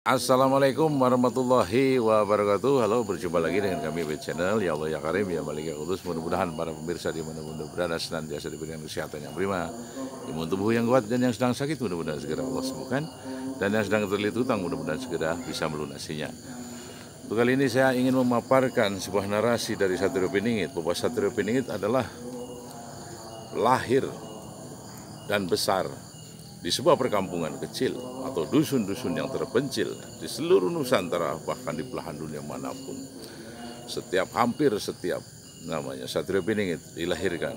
Assalamualaikum warahmatullahi wabarakatuh. Halo, berjumpa lagi dengan kami di channel Ya Allah Ya Karim Ya Malik Ya Kudus. Mudah-mudahan para pemirsa di mana-mana berada senantiasa diberikan kesehatan yang prima, imun tubuh yang kuat, dan yang sedang sakit mudah-mudahan segera Allah sembuhkan, dan yang sedang terlilit hutang mudah-mudahan segera bisa melunasinya. Untuk kali ini saya ingin memaparkan sebuah narasi dari Satrio Piningit, bahwa Satrio Piningit adalah lahir dan besar di sebuah perkampungan kecil atau dusun-dusun yang terpencil di seluruh Nusantara, bahkan di belahan dunia manapun. Hampir setiap Satrio Piningit dilahirkan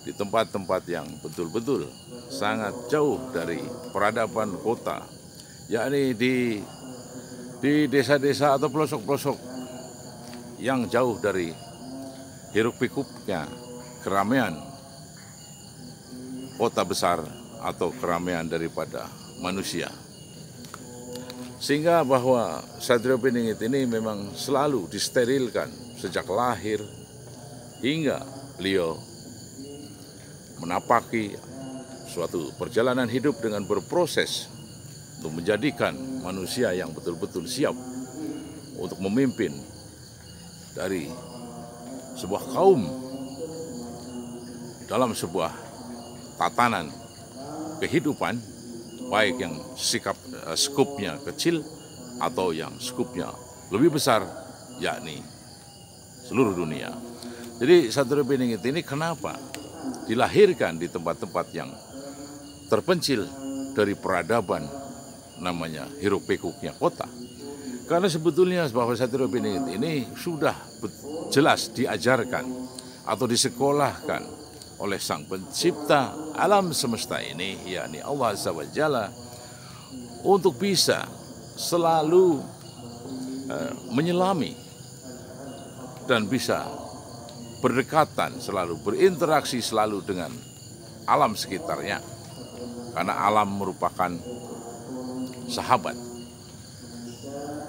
di tempat-tempat yang betul-betul sangat jauh dari peradaban kota, yakni di desa-desa atau pelosok-pelosok yang jauh dari hiruk-pikuknya keramaian kota besar atau keramaian daripada manusia. Sehingga bahwa Satrio Piningit ini memang selalu disterilkan sejak lahir hingga beliau menapaki suatu perjalanan hidup dengan berproses untuk menjadikan manusia yang betul-betul siap untuk memimpin dari sebuah kaum dalam sebuah tatanan kehidupan, baik yang skupnya kecil atau yang skupnya lebih besar, yakni seluruh dunia. Jadi Satrio Piningit ini kenapa dilahirkan di tempat-tempat yang terpencil dari peradaban namanya hiruk-pikuknya kota? Karena sebetulnya bahwa Satrio Piningit ini sudah jelas diajarkan atau disekolahkan oleh Sang Pencipta alam semesta ini, yakni Allah Azza wa Jalla, untuk bisa selalu menyelami dan bisa berdekatan, selalu berinteraksi selalu dengan alam sekitarnya, karena alam merupakan sahabat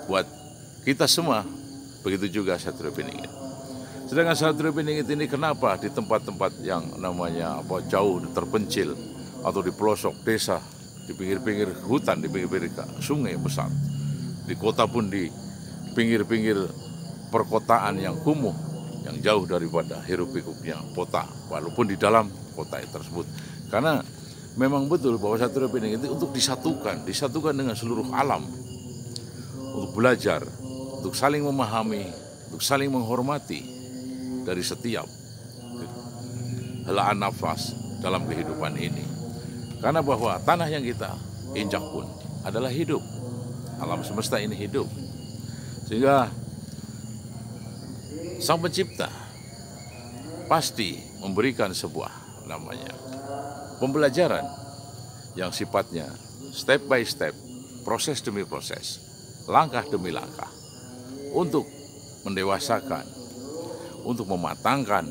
buat kita semua. Begitu juga Satrio Piningit. Sedangkan Satrio Piningit ini kenapa di tempat-tempat yang jauh terpencil atau di pelosok desa, di pinggir-pinggir hutan, di pinggir-pinggir sungai besar, di kota pun di pinggir-pinggir perkotaan yang kumuh, yang jauh daripada hiruk-pikuknya kota, walaupun di dalam kota tersebut. Karena memang betul bahwa Satrio Piningit itu untuk disatukan dengan seluruh alam, untuk belajar, untuk saling memahami, untuk saling menghormati dari setiap helaan nafas dalam kehidupan ini. Karena bahwa tanah yang kita injak pun adalah hidup, alam semesta ini hidup. Sehingga Sang Pencipta pasti memberikan sebuah pembelajaran yang sifatnya step by step, proses demi proses, langkah demi langkah, untuk mendewasakan, untuk mematangkan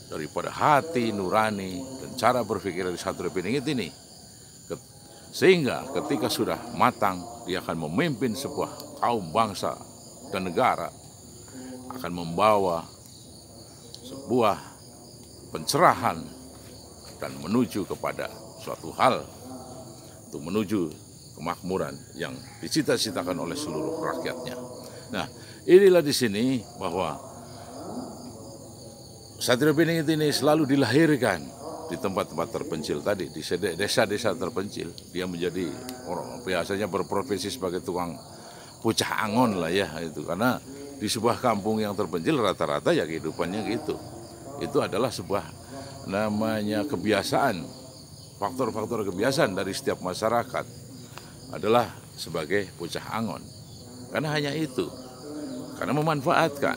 daripada hati nurani dan cara berpikir dari Satrio Piningit ini, sehingga ketika sudah matang, dia akan memimpin sebuah kaum, bangsa, dan negara, akan membawa sebuah pencerahan dan menuju kepada suatu hal, untuk menuju kemakmuran yang dicita-citakan oleh seluruh rakyatnya. Nah, inilah di sini bahwa Satrio Piningit ini selalu dilahirkan di tempat-tempat terpencil tadi, di desa-desa terpencil. Dia menjadi orang biasanya berprofesi sebagai tukang pucah angon lah ya, itu karena di sebuah kampung yang terpencil rata-rata ya kehidupannya gitu. Itu adalah sebuah kebiasaan, faktor-faktor kebiasaan dari setiap masyarakat adalah sebagai pucah angon. Karena hanya itu, karena memanfaatkan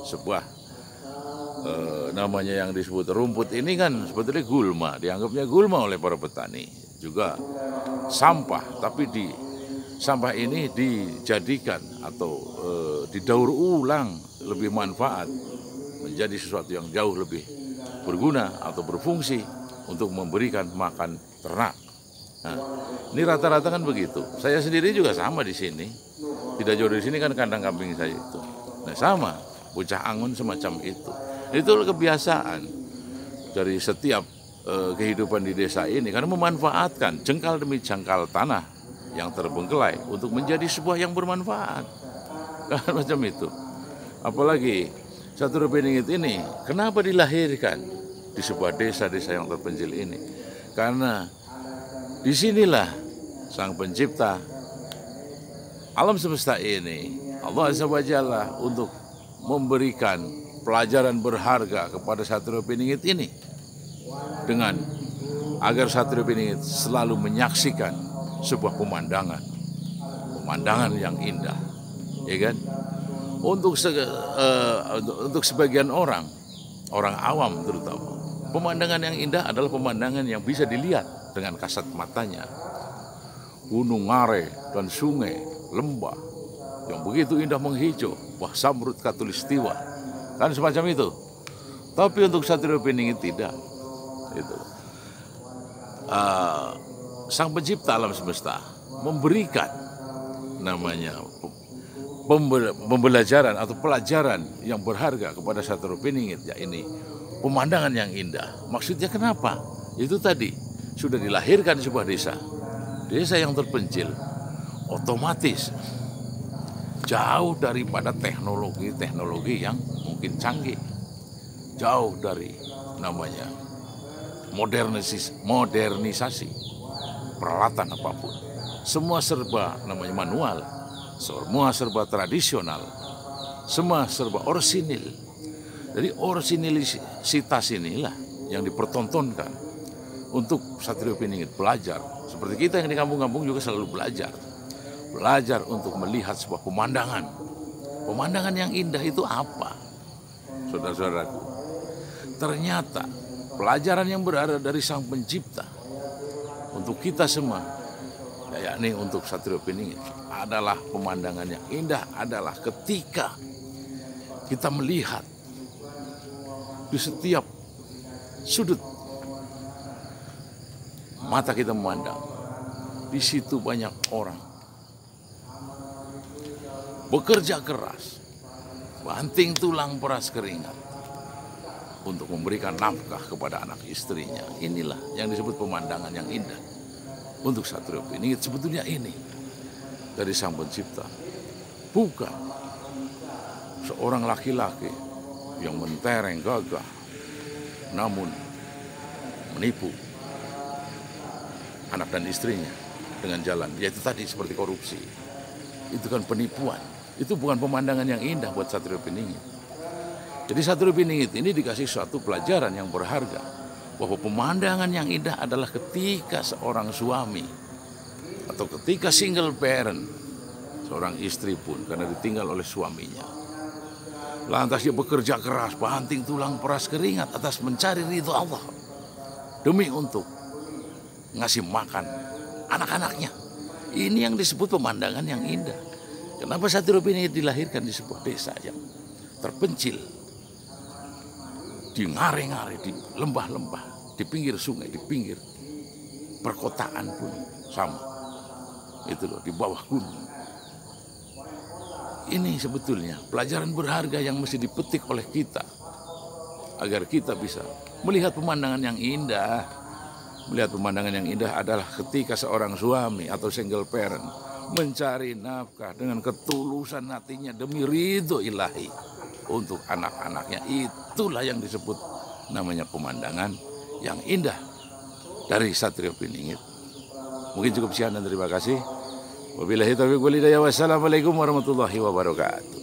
sebuah yang disebut rumput ini kan sebetulnya gulma, dianggapnya gulma oleh para petani, juga sampah, tapi sampah ini dijadikan atau didaur ulang, lebih manfaat, menjadi sesuatu yang jauh lebih berguna atau berfungsi untuk memberikan makan ternak. Nah, ini rata-rata kan begitu. Saya sendiri juga sama di sini, tidak jauh dari sini kan kandang kambing saya itu. Nah, sama, pucah angon semacam itu. Itu kebiasaan dari setiap kehidupan di desa ini, karena memanfaatkan jengkal demi jengkal tanah yang terbengkelai untuk menjadi sebuah yang bermanfaat. Kan macam itu. Apalagi Satrio Piningit ini kenapa dilahirkan di sebuah desa-desa yang terpencil ini? Karena disinilah Sang Pencipta alam semesta ini, Allah Azza wa Jalla, untuk memberikan pelajaran berharga kepada Satrio Piningit ini dengan agar Satrio Piningit selalu menyaksikan sebuah pemandangan yang indah, ya kan? Untuk sebagian orang awam terutama, pemandangan yang indah adalah pemandangan yang bisa dilihat dengan kasat matanya. Gunung Ngare dan sungai, lembah yang begitu indah menghijau, wah samrut katulistiwa, kan semacam itu. Tapi untuk Satrio Piningit tidak. Itu. Sang Pencipta alam semesta memberikan namanya pembelajaran atau pelajaran yang berharga kepada Satrio Piningit, ya ini pemandangan yang indah. Maksudnya kenapa? Itu tadi sudah dilahirkan di sebuah desa yang terpencil, otomatis jauh daripada teknologi yang mungkin canggih, jauh dari namanya modernisasi peralatan apapun, semua serba namanya manual, semua serba tradisional, semua serba orsinil. Jadi orsinilisitas inilah yang dipertontonkan untuk Satrio Piningit belajar. Seperti kita yang di kampung-kampung juga selalu belajar untuk melihat sebuah pemandangan yang indah itu apa, saudara-saudaraku. Ternyata pelajaran yang berada dari Sang Pencipta untuk kita semua, yakni untuk Satrio Piningit, adalah pemandangan yang indah adalah ketika kita melihat di setiap sudut mata kita memandang, di situ banyak orang bekerja keras, banting tulang peras keringat untuk memberikan nafkah kepada anak istrinya. Inilah yang disebut pemandangan yang indah untuk Satrio Piningit. Sebetulnya ini dari Sang Pencipta, bukan seorang laki-laki yang mentereng gagah namun menipu anak dan istrinya dengan jalan, yaitu tadi seperti korupsi. Itu kan penipuan. Itu bukan pemandangan yang indah buat Satrio Piningit. Jadi Satrio Piningit ini dikasih suatu pelajaran yang berharga, bahwa pemandangan yang indah adalah ketika seorang suami atau ketika single parent, seorang istri pun karena ditinggal oleh suaminya, lantas dia bekerja keras, banting tulang peras keringat atas mencari ridho Allah demi untuk ngasih makan anak-anaknya. Ini yang disebut pemandangan yang indah. Kenapa Satrio Piningit dilahirkan di sebuah desa yang terpencil, di ngare-ngare, di lembah-lembah, di pinggir sungai, di pinggir perkotaan pun sama. Itu loh, di bawah gunung. Ini sebetulnya pelajaran berharga yang mesti dipetik oleh kita agar kita bisa melihat pemandangan yang indah. Melihat pemandangan yang indah adalah ketika seorang suami atau single parent mencari nafkah dengan ketulusan hatinya demi ridho ilahi untuk anak-anaknya. Itulah yang disebut namanya pemandangan yang indah dari Satrio Piningit. Mungkin cukup sekian dan terima kasih. Wabillahi taufiq wal hidayah. Wassalamualaikum warahmatullahi wabarakatuh.